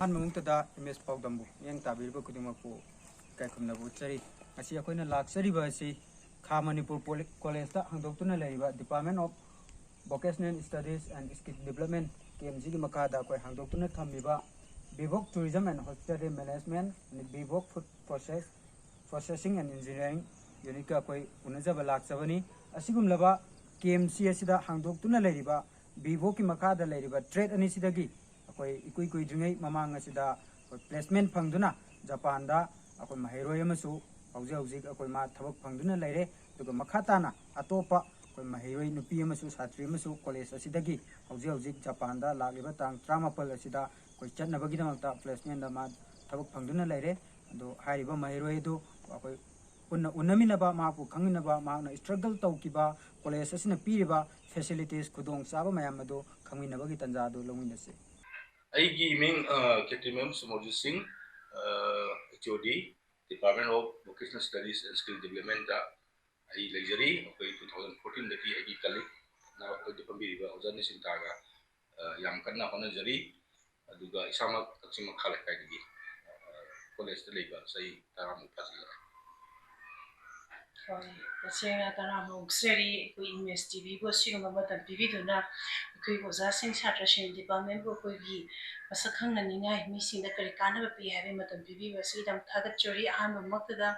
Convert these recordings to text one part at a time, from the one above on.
ꯃꯃꯨꯡꯇꯗ image ꯄꯥꯎꯗꯝꯕꯨ ꯌꯦꯡ ꯇꯥꯕꯤꯔꯤꯕ ꯈꯨꯗꯤꯡꯃꯛꯄꯨ ꯏꯀꯥꯏꯈꯨꯝꯅꯕ ꯎꯠꯆꯔꯤ ꯉꯁꯤ ꯑꯩꯈꯣꯏꯅ ꯂꯥꯛꯆꯔꯤꯕ ꯑꯁꯤ ꯈꯥ ꯃꯅꯤꯄꯨꯔ ꯀꯣꯂꯦꯖꯇ ꯍꯥꯡꯗꯣꯛꯇꯨꯅ ꯂꯩꯔꯤꯕ department of Vocational Studies and Skill Development KMC की मकादा कोई हांगदोक्तुना थम्बिबा Vivok Tourism and Hospitality Management Vivok Food Processing and Engineering unit का कोई उन्नजबा लाक्चबनी असिगुमलबा KMC असिदा हांगदोक्तुना लेरिबा Vivok की मकादा लेरिबा ट्रेड अनिसिदगी कोई इकुई कुई द्रिंगै ममांग असिदा कोई प्लेसमेंट फंगदुना जापान दा कोई महैरोय अमसु हौजे हौजिक कोई मा थबक फंगदुना लेरे दुगा मखाताना अतोपा कोई महैरोय नुपी अमसु सात्री अमसु कॉलेज असिदगी हौजे हौजिक जापान दा लागिबा तांग 34 असिदा कोई चटनबगीदमक्ता प्लेसमेंट दा मा थबक फंगदुना लेरे अदो हारिबा महैरोय दु कोई उन्नमिनबा मापु खंगिनबा माना स्ट्रगल तौकिबा कॉलेज असिना पीरिबा फैसिलिटीज खुदोंग चाबा मयाम अदो खंगिनबगी तंजा दो लौमिनसे अगी मिंग captain Sumoji Singh HOD department of vocational studies and skill development दा आई लेजरी अखोई 2014 दगी अगी कलिक ना अखोई पंबीरिबा ओजानि सिंतागा याम कन्ना होनजरी अदुगा इसामक कच्चिम खाले काइदगी कॉलेज दा लेबा सही तारामु फाजिला तसेंना तारामु सरी कोई इन्वेस्टिवी को सिगमा बता बिबिदुना कोई ओजासिंग छात्रसिंग डिपार्टमेंट को कोई भी मसखंग ननिंगाय मिसिंग दा करि कानबा पि हाबे मतम बिबि वसी दम थागत चोरी अहान मक्तदा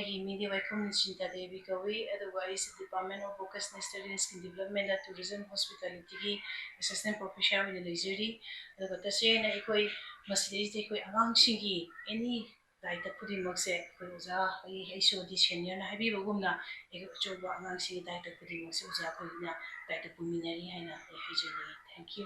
एगी मीडिया वाइकम निचिंता देवी कवी otherwise department of vocational studies and development दा टूरिज्म हॉस्पिटैलिटी की असिस्टेंट प्रोफेसर इन लेजरी अदर तसेंना कोई मसिदे कोई अगांगसिंगी एनी दायित्व खुदिमक्से कोई ओजा ऐसोदी सीनियर ना हाबिबगुमना एक अचौबा अगांगसिंगी दायित्व खुदिमक्से ओजा कोइना दायित्व पुमिनारी हाइना हाइजेनी थैंक यू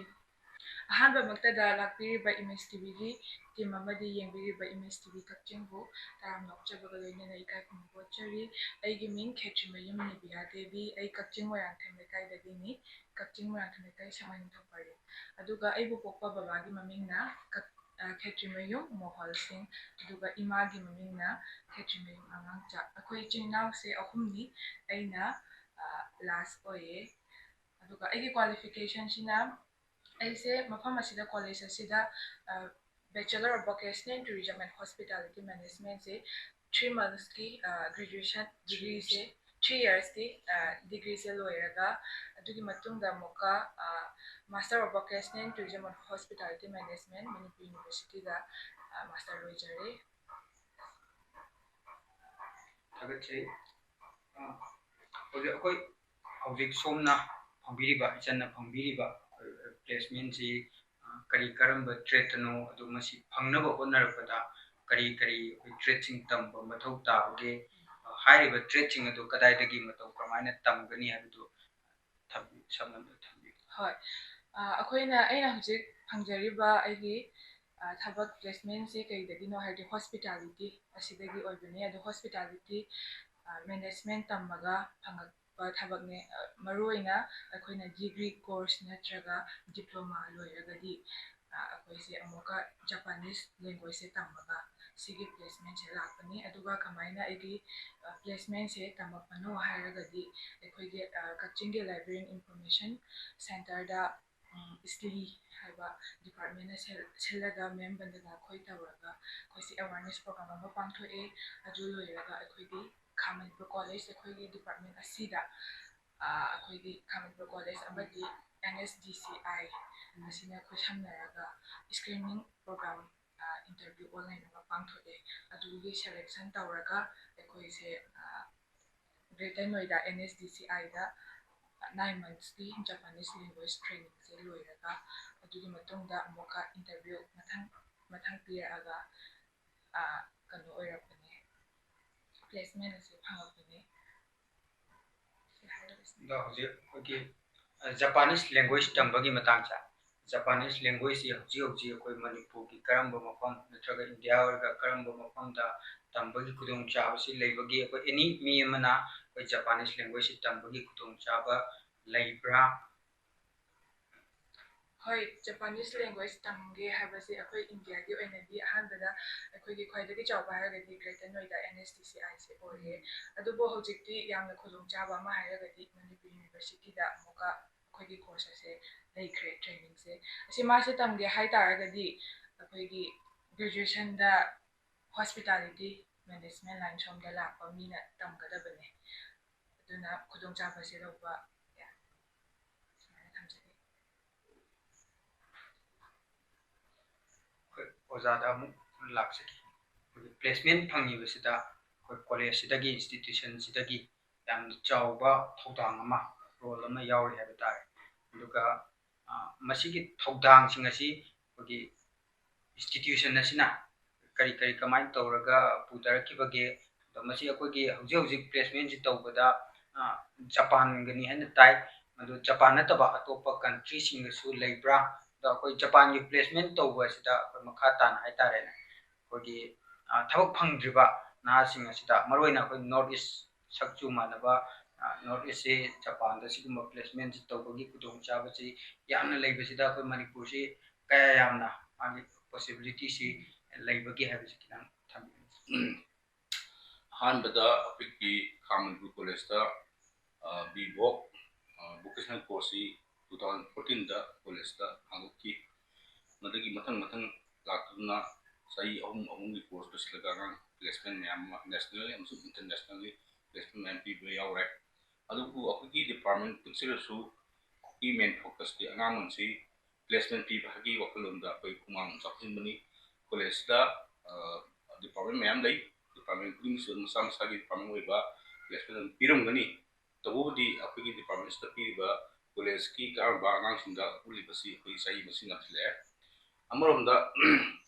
अहानबा मक्तदा लाक्पिरिबा इमेज टीवी की team अमदी येंबिरिबा image TV कच्चिंगबु Taram नोकचबगा लोइनेना इकाय खुमबोचरी अइगी Ming खेत्रिमयुम निबिया देवी अइ कच्चिंग मोयांथेम लेकाइदगिनी कच्चिंग मोयांथेम लेकाइ समाइन थोपरि अदुगा अइबु पोक्पा बाबागी ममिंगना खेत्रिमयुम मोहल सिंह अदुगा इमागी ममिंगना खेत्रिमयुम आंगांगचा अखोइ चिंगनाव से अहुमनी अइना लास्ट ओये अदुगा अइगी क्वालिफिकेशन सिना ऐसे मफम असिदा कॉलेज असिदा bachelor of vocational tourism and hospitality management से 3 months की ग्रेजुएशन डिग्री से 3 years की डिग्री से लोयरगा अदुगी मतुंगदा मोका master of vocational tourism and hospitality management Manipur university दा मास्टर लोयजरे थगचे ओजे कोई हौजिक सोमना फंबिरिबा इचन्ना फंबिरिबा प्लेसमेंट से करी करंब ट्रेटनो अदु मसी फंगनबो होनरबदा करी करी ट्रेचिंग तंब मथौ ताबगे हाइरिबा ट्रेचिंग अदु कदाइदगी मथौ प्रमाण तंगनी हबदु थबि समन थबि होय अखोइना अइना हुजिक फंगजरिबा अइगी थबक प्लेसमेंट से कईदगिनो हाइदि हॉस्पिटैलिटी असिदगी ओइबने अदु हॉस्पिटैलिटी मैनेजमेंट तंबगा फंगक थबकने मरोइना अखोइना डिग्री कोर्स नत्रगा डिप्लोमा लोइरगदी अखोइसे अमुका जापानीज लैंग्वेज से तंबगा सिगी प्लेसमेंट से लापनी अदुगा कमाइना एगी प्लेसमेंट से तंबपनो हाइरगदी अखोइगे कच्चिंगे लाइब्रेरी इंफॉर्मेशन सेंटर दा स्टडी हाइबा डिपार्टमेंट सेलगा मेंबरदा खोइ तवरगा खोइसे अवेयरनेस प्रोग्राम अमा पांथोए अदु लोइरगा अखोइगे खामनपुर कॉलेज अखोइगे डिपार्टमेंट असिदा अखोइगे खामनपुर कॉलेज अमदी NSDCI मसिना खुसमनरगा स्क्रीनिंग प्रोग्राम इंटरव्यू ऑनलाइन अमा पांथोए अदुगी सिलेक्शन तवरगा अखोइसे ग्रेटर नोएडा NSDCI दा 9 months की जापानीज लैंग्वेज ट्रेनिंग से लोइरगा अदुगी मतुंगदा अमुका इंटरव्यू मथंग पिरगा कनो ओइरपने प्लेसमेंट से फंगपने दा होजे ओके जापानीज लैंग्वेज तंबगी मतांचा जापानीज लैंग्वेज ये होजे होजे कोई मणिपुर की करंब मफम नत्रगा इंडिया वर्गा करंब मफम दा तंबगी खुदोंग चाबसी लेबगी को एनी मी मना कोई जापानीज लैंग्वेज तंबगी खुदोंग चाबा लेब्रा होय जापानीज लैंग्वेज तंगे हाबसे अखोइ इंडिया की ओइनदी अहानबदा अखोइगे ख्वाइदगी चावबा हारगदी ग्रेटर नोएडा NSDCI से ओरे अदुबो होजिकती यामना खुदोंग चाबा मा हारगदी मणिपुर यूनिवर्सिटी दा मोका अखोइगे कोर्स से लेख्रे ट्रेनिंग से असी मासे तंगे हाइ तारगदी ꯑꯩꯈꯣꯏꯒꯤ ꯒ꯭ꯔꯦꯖꯨꯑꯦꯁꯟꯗ ꯍꯣꯁꯄꯤꯇꯥꯂꯤꯇꯤ ꯃꯦꯅꯦꯖꯃꯦꯟ ꯂꯥꯏꯟ ꯁꯣꯝꯗ ꯂꯥꯛꯄ ꯃꯤꯅ ꯇꯝꯒꯗꯕꯅꯦ ꯑꯗꯨꯅ ꯈꯨꯗꯣꯡꯆꯥꯕꯁꯦ ꯂꯧꯕ ꯌꯥꯏ ꯁꯨꯃꯥꯏꯅ ꯊꯝꯖꯒꯦ ꯑꯣꯖꯥꯗ ꯑꯃꯨꯛ ꯂꯥꯛꯆꯒꯦ ꯄ꯭ꯂꯦꯁꯃꯦꯟ ꯐꯪꯉꯤꯕꯁꯤꯗ ꯑꯩꯈꯣꯏ ꯀꯣꯂꯦꯖꯁꯤꯗꯒꯤ ꯏꯟꯁꯇꯤꯇ꯭ꯌꯨꯁꯟꯁꯤꯗꯒꯤ ꯌꯥꯝꯅ ꯆꯥꯎꯕ ꯊꯧꯗꯥꯡ ꯑꯃ ꯔꯣꯜ ꯑꯃ ꯌꯥꯎꯔꯤ ꯍꯥꯏꯕ ꯇꯥꯔꯦ ꯑꯗꯨꯒ ꯃꯁꯤꯒꯤ ꯊꯧꯗꯥꯡꯁꯤꯡ ꯑꯁꯤ ꯑꯩꯈꯣꯏꯒꯤ ꯏꯟꯁꯇꯤꯇ꯭ꯌꯨꯁꯟ ꯑꯁꯤꯅ ꯀꯔꯤ ꯀꯔꯤ ꯀꯃꯥꯏꯅ ꯇꯧꯔꯒ ꯄꯨꯊꯔꯛꯈꯤꯕꯒꯦ ꯑꯗꯣ ꯃꯁꯤ ꯑꯩꯈꯣꯏꯒꯤ ꯍꯧꯖꯤꯛ ꯍꯧꯖꯤꯛ ꯄ꯭ꯂꯦꯁꯃꯦꯟꯁꯤ ꯇꯧꯕꯗ ꯖꯄꯥꯟꯒꯅꯤ ꯍꯥꯏꯅ ꯇꯥꯏ ꯑꯗꯨ ꯖꯄꯥꯟ ꯅꯠꯇꯕ ꯑꯇꯣꯞꯄ ꯀꯟꯇ꯭ꯔꯤꯁꯤꯡꯗꯁꯨ ꯂꯩꯕ꯭ꯔꯥ ꯑꯗꯣ ꯑꯩꯈꯣꯏ ꯖꯄꯥꯟꯒꯤ ꯄ꯭ꯂꯦꯁꯃꯦꯟ ꯇꯧꯕ ꯑꯁꯤꯗ ꯑꯩꯈꯣꯏ ꯃꯈꯥ ꯇꯥꯅ ꯍꯥꯏꯇꯥꯔꯦꯅꯦ ꯑꯩꯈꯣꯏꯒꯤ ꯊꯕꯛ ꯐꯪꯗ꯭ꯔꯤꯕ ꯅꯍꯥꯁꯤꯡ ꯑꯁꯤꯗ ꯃꯔꯨꯑꯣꯏꯅ ꯑꯩꯈꯣꯏ ꯅꯣꯔꯠ ꯏꯁ ꯁꯛꯆꯨ ꯃꯥꯟꯅꯕ ꯅꯣꯔꯠ ꯏꯁꯁꯤ ꯖꯄꯥꯟꯗ ꯁꯤꯒꯨꯝꯕ ꯄ꯭ꯂꯦꯁꯃꯦꯟꯁꯤ ꯇꯧꯕꯒꯤ ꯈꯨꯗꯣꯡꯆꯥꯕꯁꯤ ꯌꯥꯝꯅ ꯂꯩꯕꯁꯤꯗ ꯑꯩꯈꯣꯏ ꯃꯅꯤꯄꯨꯔꯁꯤ ꯀꯌꯥ ꯌꯥꯝꯅ ꯃꯥꯒꯤ ꯄꯣꯁꯤꯕꯤꯂꯤꯇꯤꯁꯤ ꯂꯩꯕꯒꯦ ꯍꯥꯏꯕꯁꯤ ꯈꯤꯇꯪ ꯊꯝꯕꯤꯌꯨ ꯑꯍꯥꯟꯕꯗ ꯑꯩꯈꯣꯏꯒꯤ ꯈꯥ ꯃꯅꯤꯄꯨꯔ ꯀꯣꯂꯦꯖꯇ ꯕꯤꯚꯣꯛ ꯚꯣꯀꯦꯁꯅꯦꯜ ꯀꯣꯔꯁꯁꯤ 2014ꯗ ꯀꯣꯂꯦꯖꯇ ꯍꯥꯡꯗꯣꯛꯈꯤ ꯃꯗꯨꯒꯤ ꯃꯊꯪ ꯃꯊꯪ ꯂꯥꯛꯇꯨꯅ ꯆꯍꯤ ꯑꯍꯨꯝꯒꯤ ꯀꯣꯔꯁ ꯂꯣꯏꯁꯤꯜꯂꯒ ꯑꯉꯥꯡ ꯄ꯭ꯂꯦꯁꯃꯦꯟ ꯃꯌꯥꯝ ꯑꯃ ꯅꯦꯁꯅꯦꯜ ꯑꯃꯁꯨꯡ ꯏꯟꯇꯔꯅꯦꯁꯅꯦꯜꯒꯤ ꯄ꯭ꯂꯦꯁꯃꯦꯟ ꯃꯌꯥꯝ ꯄꯤꯕ ꯌꯥꯎꯔꯦ ꯑꯗꯨꯕꯨ ꯑꯩꯈꯣꯏꯒꯤ ꯗꯤꯄꯥꯔꯠꯃꯦꯟ ꯄꯨꯟꯁꯤꯜꯂꯁꯨ ꯑꯩꯈꯣꯏꯒꯤ ꯃꯦꯟ ꯐꯣꯀꯁꯇꯤ ꯑꯉꯥꯡꯁꯤ ꯄ꯭ꯂꯦꯁꯃꯦꯟ ꯄꯤꯕ ꯍꯥꯏꯕꯒꯤ ꯋꯥꯈꯜꯂꯣꯟꯗ ꯑꯩꯈꯣꯏ ꯈꯨꯃꯥꯡ ꯆꯥꯎꯁꯤꯟꯕꯅꯤ ꯀꯣꯂꯦꯖꯇ ꯗꯤꯄꯥꯔꯠꯃꯦꯟ ꯃꯌꯥꯝ ꯂꯩ ꯗꯤꯄꯥꯔꯠꯃꯦꯟ ꯈꯨꯗꯤꯡꯃꯛꯁꯨ ꯃꯁꯥ ꯃꯁꯥꯒꯤ ꯗꯤꯄꯥꯔꯠꯃꯦꯟ ꯑꯣꯏꯕ ꯄ꯭ꯂꯦꯁꯃꯦꯟ ꯑꯗꯨꯝ ꯄꯤꯔꯝꯒꯅꯤ ꯇꯧꯕꯕꯨꯗꯤ ꯑꯩꯈꯣꯏꯒꯤ ꯗꯤꯄꯥꯔꯠꯃꯦꯟꯁꯤꯗ ꯄꯤꯔꯤꯕ ꯀꯣꯂꯦꯖꯀꯤ ꯀꯥꯔꯕ ꯑꯉꯥꯡꯁꯤꯡꯗ ꯎꯠꯂꯤꯕꯁꯤ ꯑꯩꯈꯣꯏ ꯆꯍꯤ ꯃꯁꯤꯡ ꯌꯥꯝꯁꯤꯜꯂꯛꯑꯦ ꯑꯃꯔꯣꯝꯗ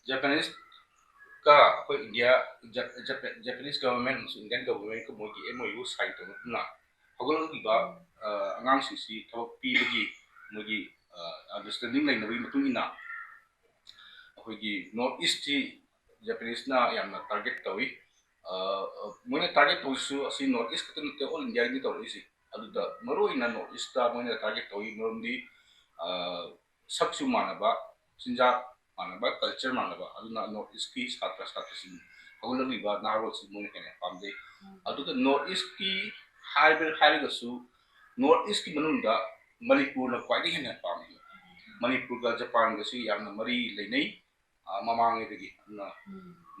ꯖꯄꯥꯅꯤꯁ ꯀ ꯑꯩꯈꯣꯏ ꯏꯟꯗꯤꯌꯥ ꯖꯄꯥꯅꯤꯁ ꯒꯚꯔꯟꯃꯦꯟ ꯑꯃꯁꯨꯡ ꯏꯟꯗꯤꯌꯟ ꯒꯚꯔꯟꯃꯦꯟꯠꯀ ꯃꯣꯏꯒꯤ MOU ꯁꯥꯏꯟ ꯇꯧꯅꯗꯨꯅ ꯍꯧꯒꯠꯂꯛꯂꯤꯕ ꯑꯉꯥꯡꯁꯤꯡꯁꯤ ꯊꯕꯛ ꯄꯤꯕꯒꯤ ꯃꯣꯏꯒꯤ ꯑꯟꯗꯔꯁꯇꯦꯟꯗꯤꯡ ꯂꯩꯅꯕꯒꯤ ꯃꯇꯨꯡ ꯏꯟꯅ ꯑꯩꯈꯣꯏꯒꯤ ꯅꯣꯔꯠ ꯏꯁꯠꯁꯤ ꯖꯄꯥꯅꯤꯁꯅ ꯌꯥꯝꯅ ꯇꯥꯔꯒꯦꯠ ꯇꯧꯏ ꯃꯣꯏꯅ ꯇꯥꯔꯒꯦꯠ ꯇꯧꯔꯤꯁꯨ ꯑꯁꯤ ꯅꯣꯔꯠ ꯏꯁꯠ ꯈꯛꯇ ꯅꯠꯇꯦ ꯑꯣꯜ ꯏꯟꯗꯤꯌꯥꯒꯤ ꯇꯧꯔꯛꯏꯁꯤ ꯑꯗꯨꯗ ꯃꯔꯨꯑꯣꯏꯅ ꯅꯣꯔꯠ ꯏꯁꯠꯇ ꯃꯣꯏꯅ ꯇꯥꯔꯒꯦꯠ ꯇꯧꯏ ꯃꯔꯝꯗꯤ ꯁꯛꯁꯨ ꯃꯥꯟꯅꯕ ꯆꯤꯟꯖꯥꯛ ꯃꯥꯟꯅꯕ ꯀꯜꯆꯔ ꯃꯥꯟꯅꯕ ꯑꯗꯨꯅ ꯅꯣꯔꯠ ꯏꯁꯠꯀꯤ ꯁꯥꯇ꯭ꯔꯁꯤꯡ ꯍꯧꯒꯠꯂꯛꯂꯤꯕ ꯅꯍꯥꯔꯣꯜꯁꯤ ꯃꯣꯏꯅ ꯍꯦꯟꯅ ꯄꯥꯝꯖꯩ ꯑꯗꯨꯒ ꯅꯣꯔꯠ ꯏꯁꯠꯀꯤ ꯍꯥꯏꯔꯒꯁꯨ ꯅꯣꯔꯠ ꯏꯁꯠꯀꯤ ꯃꯅꯨꯡꯗ ꯃꯅꯤꯄꯨꯔꯅ ꯈ꯭ꯋꯥꯏꯗꯒꯤ ꯍꯦꯟꯅ ꯄꯥꯝꯃꯤ ꯃꯅꯤꯄꯨꯔꯒ ꯖꯄꯥꯟꯒꯁꯤ ꯌꯥꯝꯅ ꯃꯔꯤ ꯂꯩꯅꯩ ꯃꯃꯥꯡꯉꯩꯗꯒꯤ ꯑꯗꯨꯅ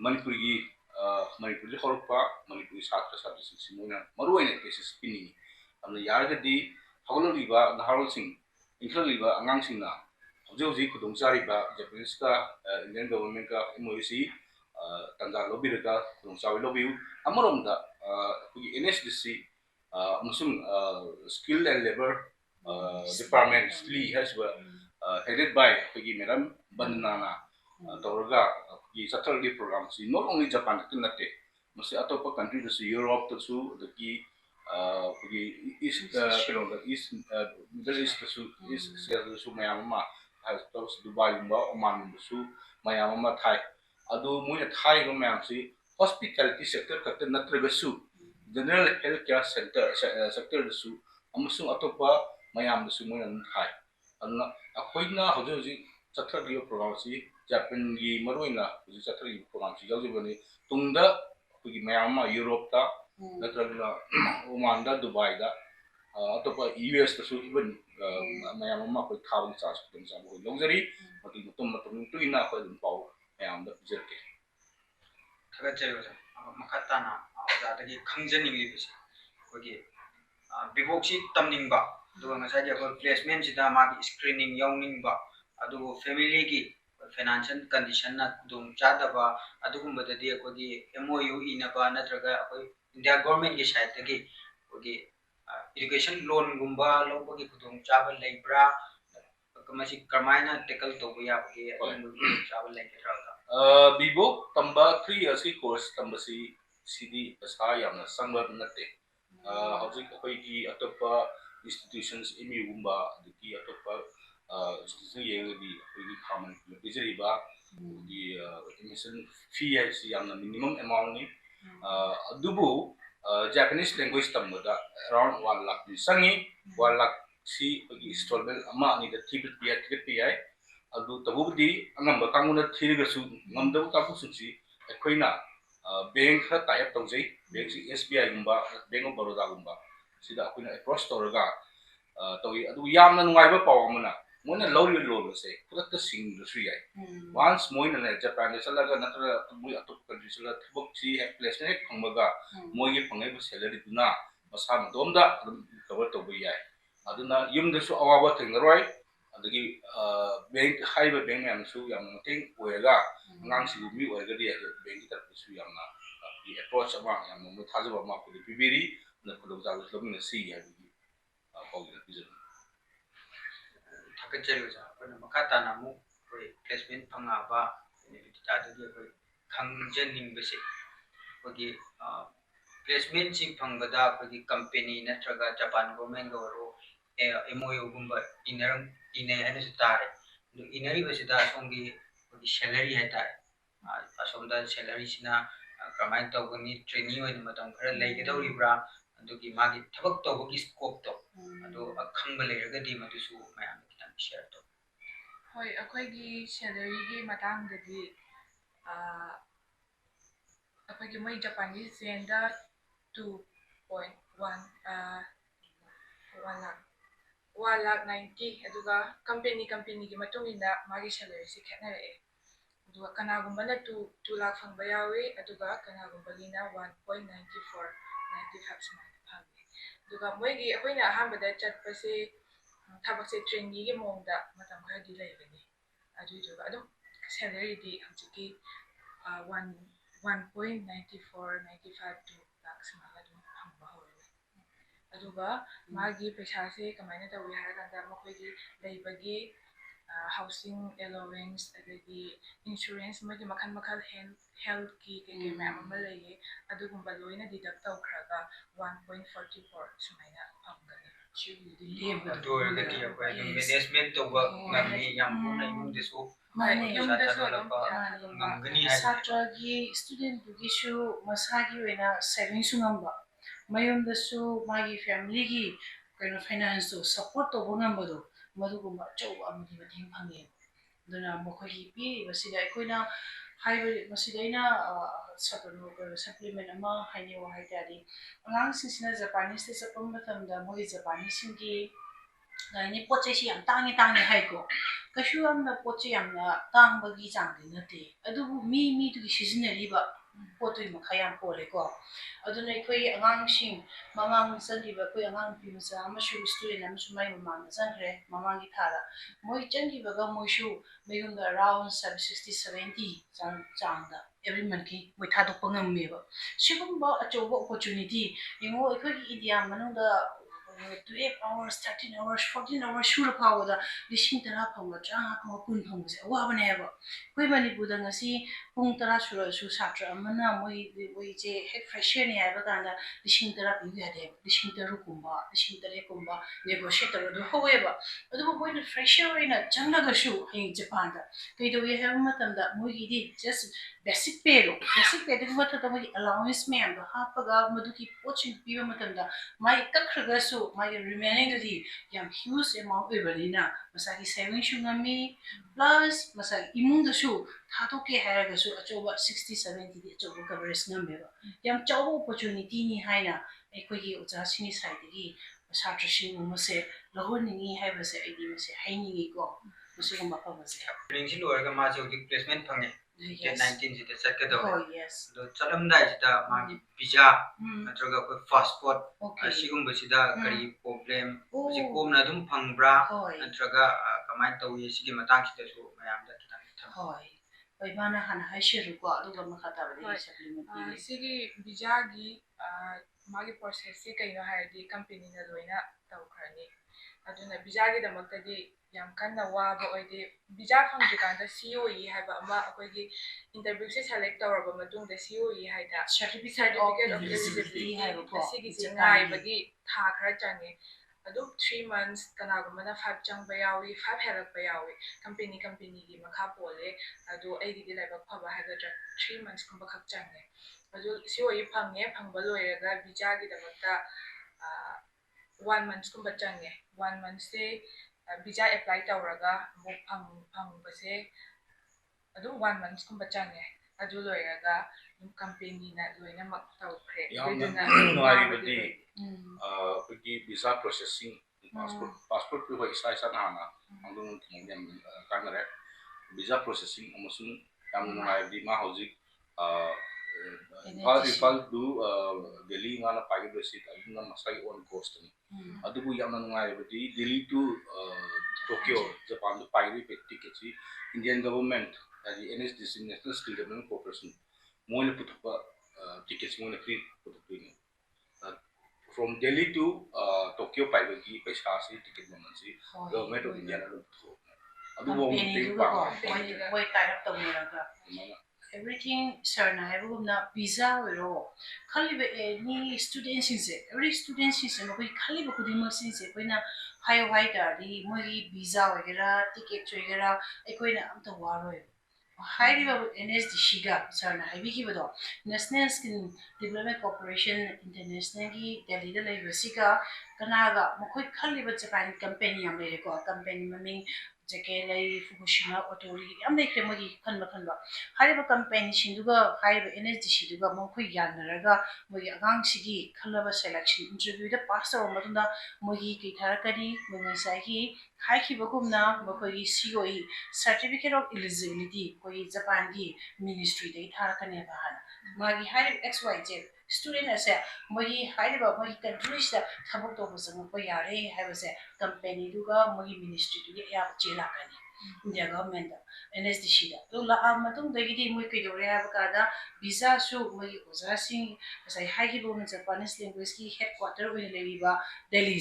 ꯃꯅꯤꯄꯨꯔꯗ ꯍꯧꯔꯛꯄ ꯃꯅꯤꯄꯨꯔꯤ ꯁꯥꯇ꯭ꯔꯁꯤꯡꯁꯤ ꯃꯣꯏꯅ ꯃꯔꯨꯑꯣꯏꯅ ꯄꯦꯁꯦꯁ ꯄꯤꯅꯤꯡꯉꯤ ꯑꯗꯨꯅ ꯌꯥꯔꯒꯗꯤ ꯍꯧꯒꯠꯂꯛꯂꯤꯕ ꯅꯍꯥꯔꯣꯜꯁꯤꯡ ꯏꯟꯈꯠꯂꯛꯂꯤꯕ ꯑꯉꯥꯡꯁꯤꯡꯅ ꯍꯧꯖꯤꯛ ꯍꯧꯖꯤꯛ ꯈꯨꯗꯣꯡꯆꯥꯔꯤꯕ ꯖꯄꯥꯅꯤꯁꯀ ꯏꯟꯗꯤꯌꯟ ꯒꯚꯔꯟꯃꯦꯟꯠꯀ MOUꯁꯤ ꯇꯥꯟꯖꯥ ꯂꯧꯕꯤꯔꯒ ꯈꯨꯗꯣꯡꯆꯥꯕ ꯂꯧꯕꯤꯌꯨ ꯑꯃꯔꯣꯝꯗ ꯑꯩꯈꯣꯏꯒꯤ NSDC ꯑꯃꯁꯨꯡ skill and labour department SLE ꯍꯥꯏꯔꯤꯕ headed by ꯑꯩꯈꯣꯏꯒꯤ ꯃꯦꯗꯥꯝ ꯕꯟꯗꯅꯥꯅ ꯇꯧꯔꯒ ꯑꯩꯈꯣꯏꯒꯤ ꯆꯠꯊꯔꯛꯂꯤꯕ ꯄ꯭ꯔꯣꯒ꯭ꯔꯥꯝꯁꯤ ꯅꯣꯠ ꯑꯣꯟꯂꯤ ꯖꯄꯥꯟ ꯈꯛꯇ ꯅꯠꯇꯦ ꯃꯁꯤ ꯑꯇꯣꯞꯄ ꯀꯟꯇ꯭ꯔꯤꯗꯁꯨ ꯌꯨꯔꯣꯞꯇꯁꯨ ꯑꯗꯒꯤ ꯑꯩꯈꯣꯏꯒꯤ ꯀꯩꯅꯣꯗ ꯃꯤꯗꯜ ꯏꯁꯇꯁꯨ ꯏꯁ ꯑꯦꯁꯤꯌꯥꯗꯁꯨ ꯃꯌꯥꯝ ꯑꯃ ꯗꯨꯕꯥꯏꯒꯨꯝꯕ ꯑꯣꯃꯥꯟꯒꯨꯝꯕꯁꯨ ꯃꯌꯥꯝ ꯑꯃ ꯊꯥꯏ ꯑꯗꯨ ꯃꯣꯏꯅ ꯊꯥꯔꯤꯕ ꯃꯌꯥꯝꯁꯤ ꯍꯣꯁꯄꯤꯇꯥꯂꯤꯇꯤ ꯁꯦꯛꯇꯔ ꯈꯛꯇ ꯅꯠꯇ꯭ꯔꯒꯁꯨ ꯖꯦꯅꯔꯦꯜ ꯍꯦꯜꯊ ꯀꯦꯌꯔ ꯁꯦꯛꯇꯔꯗꯁꯨ ꯑꯃꯁꯨꯡ ꯑꯇꯣꯞꯄ ꯃꯌꯥꯝꯗꯁꯨ ꯃꯣꯏꯅ ꯑꯗꯨꯝ ꯊꯥꯏ ꯑꯗꯨꯅ ꯑꯩꯈꯣꯏꯅ ꯍꯧꯖꯤꯛ ꯍꯧꯖꯤꯛ ꯆꯠꯊꯔꯤꯕ ꯄ꯭ꯔꯣꯒ꯭ꯔꯥꯝꯁꯤ ꯖꯄꯥꯟꯒꯤ ꯃꯔꯨꯑꯣꯏꯅ ꯍꯧꯖꯤꯛ ꯆꯠꯊꯔꯤꯕ ꯄ꯭ꯔꯣꯒ꯭ꯔꯥꯝꯁꯤ ꯌꯥꯎꯖꯕꯅꯤ ꯇꯨꯡꯗ ꯑꯩꯈꯣꯏꯒꯤ ꯃꯌꯥꯝ ꯑꯃ ꯌꯨꯔꯣꯞꯇ ꯅꯠꯇ꯭ꯔꯒꯅ ꯑꯣꯃꯥꯟꯗ ꯗꯨꯕꯥꯏꯗ ꯑꯇꯣꯞꯄ US ꯇꯁꯨ ꯏꯚꯟ ꯃꯌꯥꯝ ꯑꯃ ꯑꯩꯈꯣꯏ ꯊꯥꯕꯒꯤ ꯆꯥꯟꯁ ꯈꯨꯗꯣꯡꯆꯥꯕ ꯑꯩꯈꯣꯏ ꯂꯧꯖꯔꯤ ꯃꯗꯨꯒꯤ ꯃꯇꯨꯡ ꯏꯟꯅ ꯑꯩꯈꯣꯏ ꯑꯗꯨꯝ ꯄꯥꯎ ꯃꯌꯥꯝꯗ ꯄꯤꯖꯔꯛꯀꯦ ꯊꯥꯒꯠꯆꯔꯤ ꯑꯣꯖꯥ ꯃꯈꯥ ꯇꯥꯅ ꯑꯣꯖꯥꯗꯒꯤ ꯈꯪꯖꯅꯤꯡꯂꯤꯕꯁꯤ ꯑꯩꯈꯣꯏꯒꯤ ꯕꯤꯚꯣꯛꯁꯤ ꯇꯝꯅꯤꯡꯕ ꯑꯗꯨꯒ ꯉꯁꯥꯏꯒꯤ ꯑꯩꯈꯣꯏ ꯄ꯭ꯂꯦꯁꯃꯦꯟꯁꯤꯗ ꯃꯥꯒꯤ ꯁ꯭ꯀ꯭ꯔꯤꯅꯤꯡ ꯌꯥꯎꯅꯤꯡꯕ ꯑꯗꯨꯕꯨ ꯐꯦꯃꯤꯂꯤꯒꯤ ꯐꯥꯏꯅꯥꯟꯁꯤꯌꯦꯜ ꯀꯟꯗꯤꯁꯟꯅ ꯈꯨꯗꯣꯡ ꯆꯥꯗꯕ ꯑꯗꯨꯒꯨꯝꯕꯗꯗꯤ ꯑꯩꯈꯣꯏꯒꯤ MOU ꯏꯅꯕ ꯅꯠꯇ꯭ꯔꯒ ꯑꯩꯈꯣই ꯏꯟꯗꯤꯌꯥ ꯒꯣꯔꯃꯦꯟꯒꯤ ꯁꯥꯏꯠꯇꯒꯤ ꯑꯩꯈꯣꯏꯒꯤ ꯏꯗꯨꯀꯦꯁꯟ ꯂꯣꯟꯒꯨꯝꯕ ꯂꯧꯕꯒꯤ ꯈꯨꯗꯣꯡꯆꯥꯕ ꯂꯩꯕ꯭ꯔꯥ ꯃꯁꯤ ꯀꯔꯝꯍꯥꯏꯅ ꯇꯦꯀꯜ ꯇꯧꯕ ꯌꯥꯕꯒꯦ ꯑꯗꯨꯒꯨꯝꯕꯒꯤ ꯈꯨꯗꯣꯡꯆꯥꯕ ꯂꯩꯒꯗ꯭ꯔꯥ ꯕꯤꯚꯣꯛ ꯇꯝꯕ 3 yearsꯀꯤ ꯀꯣꯔꯁ ꯇꯝꯕꯁꯤ ꯁꯤꯗꯤ ꯄꯩꯁꯥ ꯌꯥꯝꯅ ꯆꯪꯕ ꯅꯠꯇꯦ ꯍꯧꯖꯤꯛ ꯑꯩꯈꯣꯏꯒꯤ ꯑꯇꯣꯞꯄ ꯏꯟꯁꯇꯤꯇ꯭ꯌꯨꯁꯟꯁ MUꯒꯨꯝꯕ ꯑꯗꯒꯤ ꯑꯇꯣꯞꯄ ꯏꯟꯁꯇꯤꯇ꯭ꯌꯨꯁꯟ ꯌꯦꯡꯉꯒꯗꯤ ꯑꯩꯈꯣꯏꯒꯤ ꯈꯥ ꯃꯅꯤꯄꯨꯔꯗ ꯄꯤꯖꯔꯤꯕ ꯑꯩꯈꯣꯏꯒꯤ ꯑꯦꯗꯃꯤꯁꯟ ꯐꯤ ꯍꯥꯏꯕꯁꯤ ꯌꯥꯝꯅ ꯃꯤꯅꯤꯃꯝ ꯑꯦꯃꯥꯎꯟꯅꯤ ꯑꯗꯨꯕꯨ ꯖꯄꯥꯅꯤꯁ ꯂꯦꯡꯒ꯭ꯋꯦꯖ ꯇꯝꯕꯗ ꯑꯦꯔꯥꯎꯟ 1 lakh ꯆꯪꯉꯤ 1 lakh ꯁꯤ ꯑꯩꯈꯣꯏꯒꯤ ꯏꯟꯁꯇꯣꯜꯃꯦꯟ ꯑꯃ ꯑꯅꯤꯗ ꯊꯤꯒꯠꯄ ꯌꯥꯏ ꯑꯗꯨ ꯇꯧꯕꯕꯨꯗꯤ ꯑꯉꯝꯕ ꯀꯥꯡꯕꯨꯅ ꯊꯤꯔꯒꯁꯨ ꯉꯝꯗꯕ ꯀꯥꯡꯕꯨꯁꯤꯡꯁꯤ ꯑꯩꯈꯣꯏꯅ ꯕꯦꯡꯛ ꯈꯔ ꯇꯥꯏꯞ ꯇꯧꯖꯩ ꯕꯦꯡꯛꯁꯤ SBIꯒꯨꯝꯕ ꯕꯦꯡꯛ ꯑꯣꯐ ꯕꯔꯣꯗꯥꯒꯨꯝꯕ ꯁꯤꯗ ꯑꯩꯈꯣꯏꯅ ꯑꯦꯄ꯭ꯔꯣꯆ ꯇꯧꯔꯒ ꯇꯧꯏ ꯑꯗꯨ ꯌꯥꯝꯅ ꯅꯨꯡꯉꯥꯏꯕ ꯄꯥꯎ ꯑꯃꯅ मोना लौरी लोन से खुद सिंग दुसरी है once मोइन ने जापान ने चला का नत्र मुई अटोप कंट्री चला थबक ची है प्लेस ने फंगबगा मोई के फंगे सैलरी दुना मसा मदोमदा कवर तो है अदुना युम दसु अवाबा थेंगरॉय अदगी बैंक हाइबे बैंक में सु याम मथिंग ओएगा ngang si mi oएगा दी बैंक की तरफ सु यामना ये अप्रोच अमा याम मु थाजब अमा को बिबिरी न खुद जाग लबन सी है पाउल बिजन थकचरी जा अपन मखाता नामु कोई प्लेसमेंट फंगाबा तादगी कोई खंगजनिंग बसे कोई प्लेसमेंट सिंग फंगबदा कोई कंपनी नत्रगा जापान गवर्नमेंट गवरो एमओयू गुंबा इने हने सुतारे इनरी बसिदा सोंगी कोई सैलरी है तारे असोमदा सैलरी सिना कमाई तौगनी ट्रेनी होय मतम खरा लेगदौरिब्रा अदुगी मागी थबक तौबगी स्कोप तो अदो अखंग लेरगदी मदुसु मयाम खितंग शेयर तो होय अखोइगी सैलरी की मतंगददी अखोइगी मोई जापानीज येंदा 2.1 1 lakh 90 aduga company की matungina magi salary si khetnare aduga kanagumba 2 lakh phangba yawi aduga kanagumba gina 1.94 95 sumai phangi aduga moigi akoina ahambada chatpase thabakse trainee gi mongda matam khara di laibani aduga adum salary di hamjiki 1.94 95 to lakh sumai adum phangba hawani aduga magi paisa se kamaina tawi haraganda makoigi laibagi housing allowance adagi insurance magi makhan makhal health ki ke ma'am ma laye adugumba loina deduct tawkhraga 1.44 sumaina phamgani अदोरगदी अखोय management तौबा ngami yam puna yung desu yung desu ngangani छात्र की student की शु मसागी वेना saving सुंगंबा mayom dasu magi family gi kind of finance to support to bongambado madugumba chow amdi mathing phange duna mokhi pi basida koina haiwe masida ina supplement ama haini wa haitari angang sisina japanese te sapam matamda moi japanese singi ngai ni poche si yam tangi haiko kashu amna poche yamna tangbagi changde nate adubu mi tu gi seasonally ba पोतुई मखयाम पोलेको अदुना कोई अगांगसिंग ममांग चंगिबा कोई अगांग पिमसा अमसु student अमसु माइ ममांग चंग्रे ममांगी थारा मोइ चंगिबागा मोइसु मेगुंगा around 60 70 चांगदा every month की मोइ थादोक पंगमेबा सिगुंबा अचोबा opportunity यंगो एखोई India मनुंगा 12 hours 13 hours 14 hours shura phawda lising tara phawga changa phawga kun phawga se wabane ba koi manipur da ngasi pung tara shura su satra amana moi je head fresher ni aiba kanda lising tara bi ya de lising tara kumba lising tara kumba negotiator do however adu moi the fresher ina changa ga shu in japan da kai do ye have matam da moi gi just basic pay de mata da moi allowance me am ha paga madu ki poching piwa matam da mai kakhraga su my remaining the yam huge amount ebalina masagi saving shungami plus masagi imung the shoe thato ke haraga su achoba 60 70 the achoba coverage ngameba yam chawo opportunity ni haina ekoi uja sini side gi satra sing mase lohoni ni haiba se id mase haini gi ko musu ma pa mase ringsin orga ma jo placement phange Yes. 19 sita sakado Oh yes. do chalamdai sita magi visa natroga ko passport Okay. sigum basida kari problem si komna dum phangbra natroga kamai tawi sigi matang sita su mayam da kitang tham Hoy. Hoy mana han haishiru ko aduga makhata bari supplement sigi visa gi magi process si kaino haidi company na loina tawkhrani aduna visa gi damakta di yam kanna waba oide visa phangdikanda COE haiba ama akoigi interview se select tawraba matungda COE haida certificate of of eligibility haiba ko sigi jingai bagi tha khara change adu 3 months kanagumana 5 changba yawi 5 helakba yawi company gi makha pole adu aigi di laiba phaba haiga 3 months kumba khak change adu COE phangba loiraga visa gi damakta 1 month kumba change 1 month se visa apply tawraga mo phang base adu 1 month kumba change adu loiraga company na loina mak tawkhre yamna nuari badi visa processing passport pi hoi sai sana angdong thong yam kanare visa processing amasung yam nungai di ma hojik Ifal du Delhi ngana pagi besit aduna masai on coast ni adubu yam nungai di Delhi to Tokyo Japan du pagi pe ticket si Indian government dari NSDC National Skill Development Corporation moile putupa tickets moile free putupa ni from Delhi to Tokyo pagi ki paisa si ticket naman si government of India na putupa adubu mo ting pa wait time to miraga everything sir na everyone visa wero khali be ni students sinse every student sinse mo khali be kudi mo sinse koina high white di mo visa wagera ticket wagera koina am to waro hairiba NSDC ga sir na habi ki bodo National Skill Development Corporation International gi Delhi da lay basika kanaga mo khali ba Japan company am le ko company maming jake lay Fukushima Otori am lay kremo gi khanba hariba company sinduga hariba NSDC duga mo khoi yanaraga mo agang sigi khalaba selection interview da pass aw matunda mo gi ki tharakani mo ngai gi haiki bagumna mo khoi COE certificate of eligibility koi Japan gi ministry dai tharakani ba hana magi harib XYZ student ase mo gi hariba mo gi country sa thabok to bosang ko yare habase company duga mo gi ministry duga ya chela kani India government NSDC da to la matung da gidi mo kai dore ha kada visa su mo gi oza sing sai haiki bo Japanese language ki headquarter oi lebiba Delhi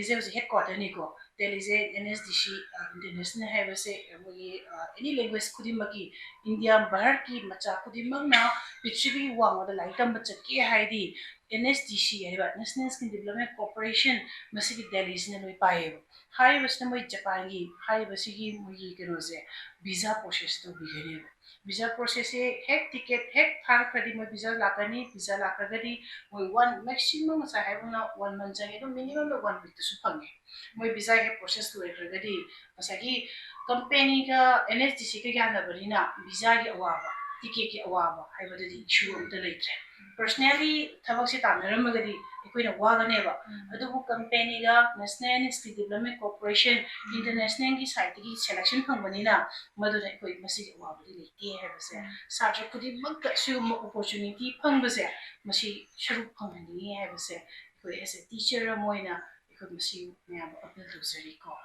je headquarter ni ko Delhi je NSDC international habase mo gi any language kudimaki India Bharat ki macha kudimang na pichibi wang da lai tam bacha ki haidi NSDC haiba National Skill Development Corporation masigi Delhi ne loi pae hai basna moi Japan gi hai basigi moi kenose visa process to bigene visa process e hek ticket hek thar khadi moi visa lakani visa lakagadi moi one maximum sa hai buna 1 month jange to minimum 1 week to su phange moi visa he process to khagadi masagi company ga NSDC ka yana barina visa gi awaba ticket gi awaba hai badadi issue am ta leitre personally thabak se tamnaramagadi akoina waganeba adubu company ga National Skill Development Corporation International gi site gi selection phangbanina maduna akoi masi wabadi leite habase satra kudi magka su opportunity phangbase masi sharu phanghani habase akoi as a teacher moina akoi masi mayam appeal dosari ko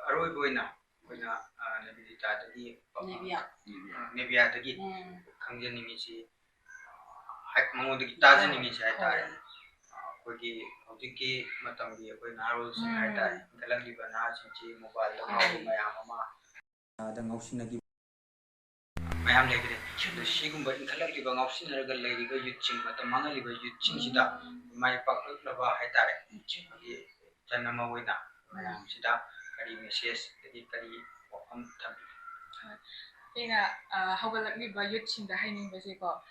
aroi boina boina nebita tagi nebia tagi khangje ningi si hak mangodi taje ningi si tare kogi hojiki matamgi koi naro si tare galangi bana chi mobile mayam ama da ngausinagi mayam legre sigumba inkalagi ba ngausinaraga leiriga yuching matam mangali ba yuching sida mai paklaba haitare gi janama wina mayam sida kari message tadi kari wafam thambi ina hawalakliba youthsingda hainingbase ko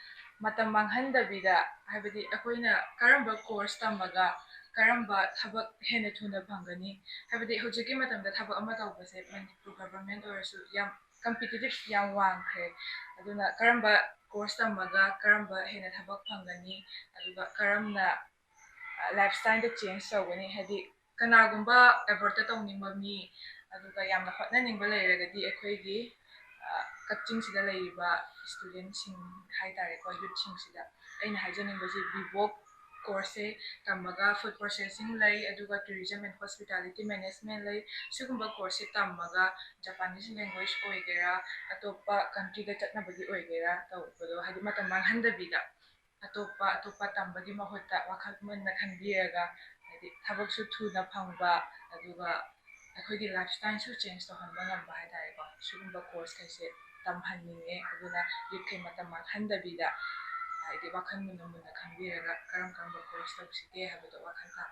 matam manghandabida habidi akoina karamba course tamaga karamba thabak hena thuna phangani habidi hojiki matamda thabak ama tawbase manipur government orasu yam competitive yam wangkhe aduna karamba course tamaga karamba hena thabak phangani aduga karamna lifestyle da change tawgani hadi kanagumba effort tawningba mi aduga yamna hotnaningba leiragadi akoigi कच्चिंग सिदा लेइबा student सिंग high तारे को youth सिंग सिदा अइना हाइजनिंग बजे विवोक course से तमगा food processing लई अदुगा tourism and hospitality management लई सिगुंबा course से तमगा जापानीज लैंग्वेज ओइगेरा अतोपा कंट्री दा चटनाबगी ओइगेरा तौबदो हादि मत मांगहंदबिदा अतोपा तमबगी महोत्ता वाखल मनना खनबिरगा हादि थबकसु थुना फंगबा अदुगा अखोगी लाइफस्टाइल सु चेंज तो हनबा ngamba hai tare ko sugumba course kaise tamhanninge aduna yukhe matam handabida haidi wakhan munna khambiraga karam course tawsige habado wakhan ta